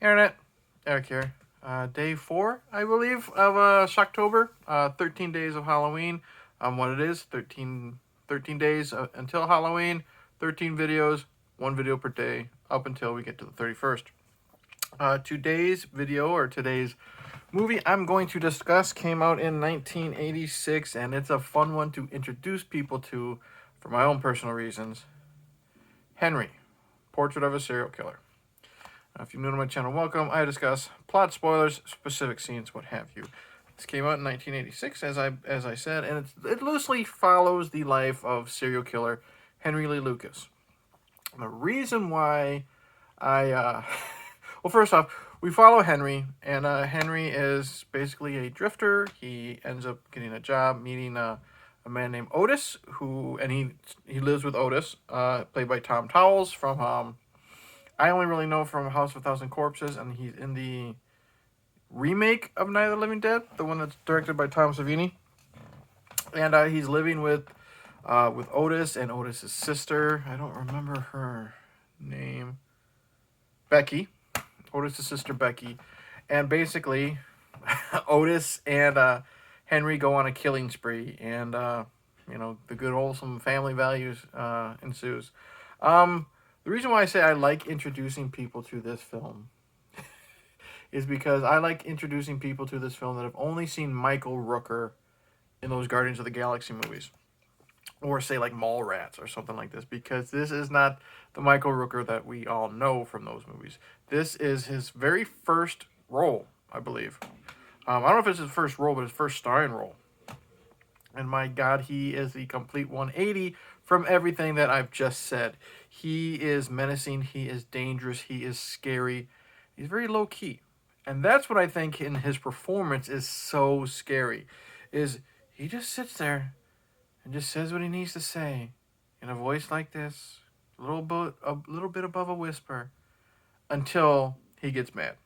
Internet, Eric here. Day 4, I believe, of Shocktober. 13 days of Halloween. What it is, 13 days until Halloween. 13 videos, 1 video per day, up until we get to the 31st. Today's video, or today's movie I'm going to discuss, came out in 1986, and it's a fun one to introduce people to, for my own personal reasons. Henry, Portrait of a Serial Killer. If you're new to my channel, welcome. I discuss plot, spoilers, specific scenes, what have you. This came out in 1986, as I said, and it loosely follows the life of serial killer Henry Lee Lucas. The reason why well, first off, we follow Henry, and Henry is basically a drifter. He ends up getting a job meeting a man named Otis, he lives with Otis, played by Towles from I only really know from House of a Thousand Corpses, and he's in the remake of Night of the Living Dead, the one that's directed by Tom Savini. And he's living with Otis and Otis's sister. I don't remember her name. Becky. Otis's sister, Becky. And basically, Otis and Henry go on a killing spree, and the good wholesome family values ensues. The reason why I say I like introducing people to this film is because I like introducing people to this film that have only seen Michael Rooker in those Guardians of the Galaxy movies, or say like Mallrats or something like this, because this is not the Michael Rooker that we all know from those movies. This is his very first role, I believe. I don't know if it's his first role, but his first starring role. And my God, he is the complete 180 from everything that I've just said. He is menacing, he is dangerous, he is scary. He's very low-key. And that's what I think in his performance is so scary, is he just sits there and just says what he needs to say in a voice like this, a little bit above a whisper, until he gets mad.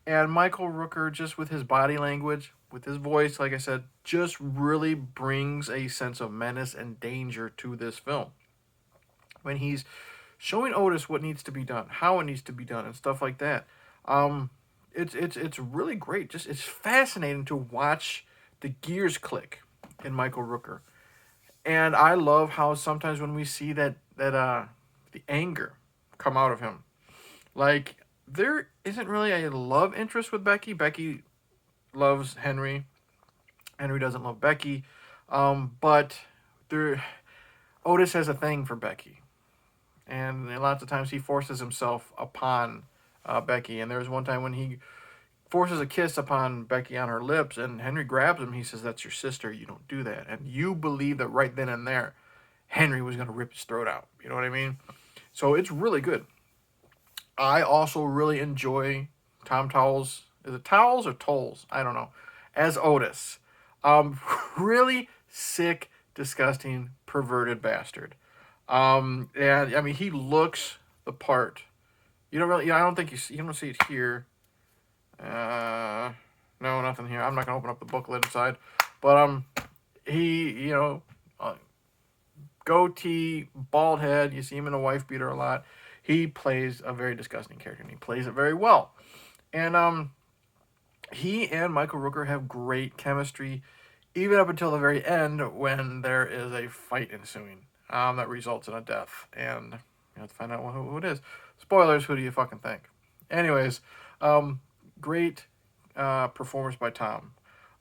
And Michael Rooker, just with his body language, with his voice, like I said, just really brings a sense of menace and danger to this film. When he's showing Otis what needs to be done, how it needs to be done, and stuff like that, it's really great. Just it's fascinating to watch the gears click in Michael Rooker, and I love how sometimes when we see that the anger come out of him, like, there isn't really a love interest with Becky. Becky loves Henry. Henry doesn't love Becky. But Otis has a thing for Becky. And lots of times he forces himself upon Becky. And there was one time when he forces a kiss upon Becky on her lips, and Henry grabs him. He says, "That's your sister. You don't do that." And you believe that right then and there, Henry was going to rip his throat out. You know what I mean? So it's really good. I also really enjoy Tom Towles. Is it Towles or Towles? I don't know. As Otis. Really sick, disgusting, perverted bastard. And I mean, he looks the part. You don't really, I don't think you don't see it here. No, nothing here. I'm not gonna open up the booklet inside. But he, goatee, bald head. You see him in a wife beater a lot. He plays a very disgusting character, and he plays it very well. And he and Michael Rooker have great chemistry, even up until the very end when there is a fight ensuing that results in a death. And you have to find out who it is. Spoilers, who do you fucking think? Anyways, great performance by Tom.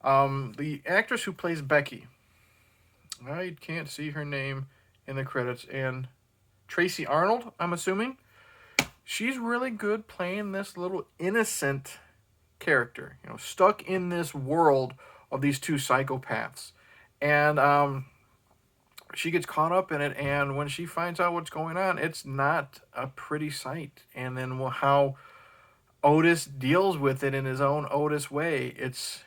The actress who plays Becky, I can't see her name in the credits, and Tracy Arnold, I'm assuming. She's really good playing this little innocent character, stuck in this world of these two psychopaths. And she gets caught up in it, and when she finds out what's going on, it's not a pretty sight. And then how Otis deals with it in his own Otis way, it's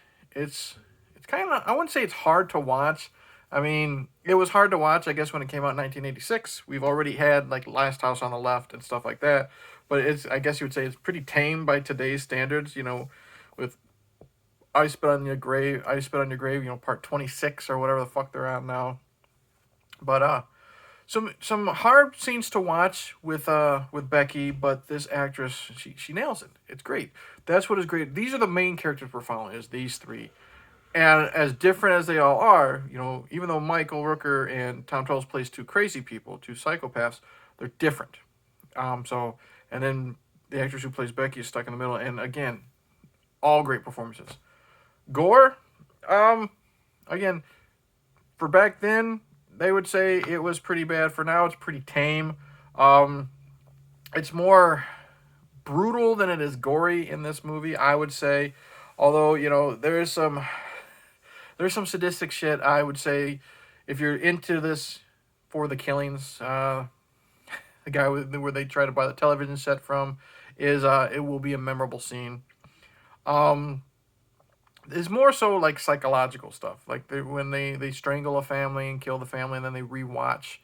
kind of, I wouldn't say it's hard to watch. I mean, it was hard to watch, I guess, when it came out in 1986. We've already had, like, Last House on the Left and stuff like that. But I guess you would say it's pretty tame by today's standards, with I Spit on Your Grave, part 26 or whatever the fuck they're on now. But, some hard scenes to watch with Becky, but this actress, she nails it. It's great. That's what is great. These are the main characters we're following, is these three. And as different as they all are, you know, even though Michael Rooker and Tom Towles plays two crazy people, two psychopaths, they're different. And then the actress who plays Becky is stuck in the middle. And again, all great performances. Gore, again, for back then, they would say it was pretty bad. For now, it's pretty tame. It's more brutal than it is gory in this movie, I would say. Although, you know, there's some sadistic shit. I would say if you're into this for the killings, the guy where they try to buy the television set from is it will be a memorable scene. It's more so like psychological stuff, like when they strangle a family and kill the family, and then they rewatch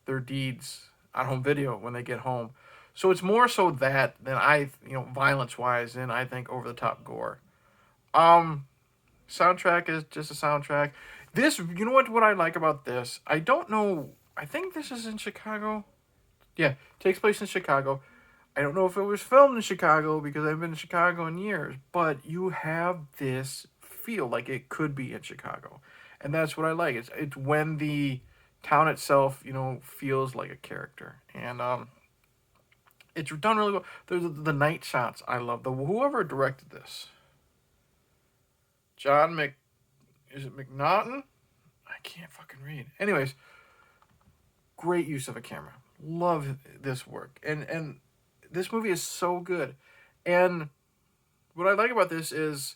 their deeds on home video when they get home. So it's more so that than violence wise, than I think over the top gore. Soundtrack is just a soundtrack. This, you know what I like about this? I don't know. I think this is in Chicago. Yeah, takes place in Chicago. I don't know if it was filmed in Chicago because I've been in Chicago in years, but you have this feel like it could be in Chicago. And that's what I like. It's when the town itself, you know, feels like a character. And it's done really well. There's the night shots. I love whoever directed this. Is it McNaughton? I can't fucking read. Anyways, great use of a camera. Love this work. And this movie is so good. And what I like about this is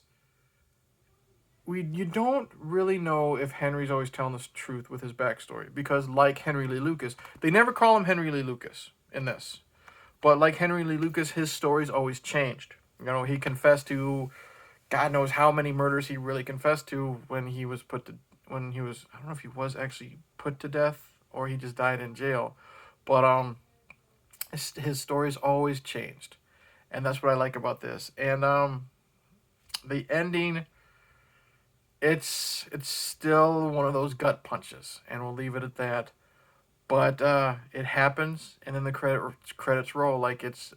you don't really know if Henry's always telling the truth with his backstory. Because like Henry Lee Lucas, they never call him Henry Lee Lucas in this. But like Henry Lee Lucas, his story's always changed. You know, he confessed to God knows how many murders he really confessed to when he was I don't know if he was actually put to death or he just died in jail. But his story's always changed. And that's what I like about this. And the ending, it's still one of those gut punches, and we'll leave it at that. But it happens, and then the credits roll like it's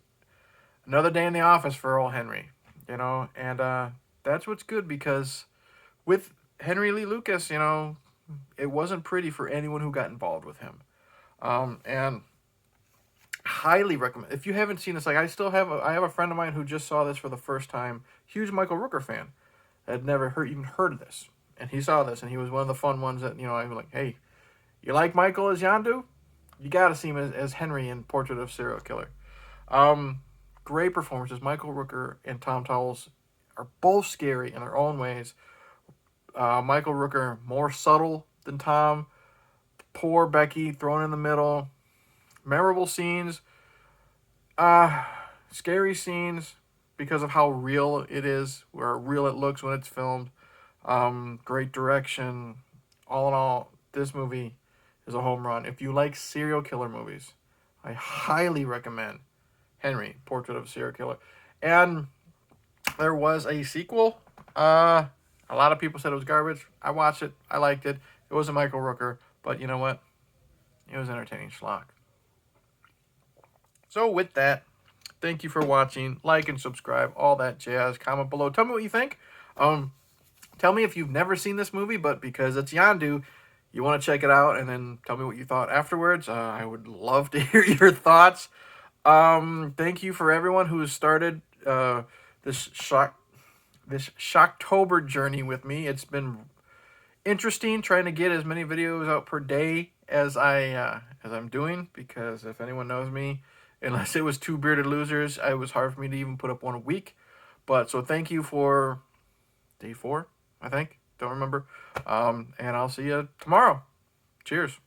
another day in the office for old Henry, you know. And that's what's good, because with Henry Lee Lucas, you know, it wasn't pretty for anyone who got involved with him. And highly recommend, if you haven't seen this. Like, I have a friend of mine who just saw this for the first time, huge Michael Rooker fan, had never even heard of this, and he saw this, and he was one of the fun ones that, you know, I was like, hey, you like Michael as Yondu? You gotta see him as Henry in Portrait of a Serial Killer. Great performances. Michael Rooker and Tom Towles are both scary in their own ways. Michael Rooker more subtle than Tom. Poor Becky thrown in the middle. Memorable scenes. Scary scenes because of how real it is, or real it looks when it's filmed. Great direction. All in all, this movie is a home run. If you like serial killer movies, I highly recommend Henry, Portrait of a Serial Killer. And there was a sequel. A lot of people said it was garbage. I watched it. I liked it. It wasn't Michael Rooker, but you know what? It was entertaining schlock. So with that, thank you for watching. Like and subscribe, all that jazz. Comment below. Tell me what you think. Tell me if you've never seen this movie, but because it's Yondu, you want to check it out, and then tell me what you thought afterwards. I would love to hear your thoughts. Thank you for everyone who has started this Shocktober journey with me. It's been interesting trying to get as many videos out per day as I'm doing, because if anyone knows me, unless it was two bearded losers, it was hard for me to even put up one a week. But so thank you for day 4, I think. Don't remember. And I'll see you tomorrow. Cheers.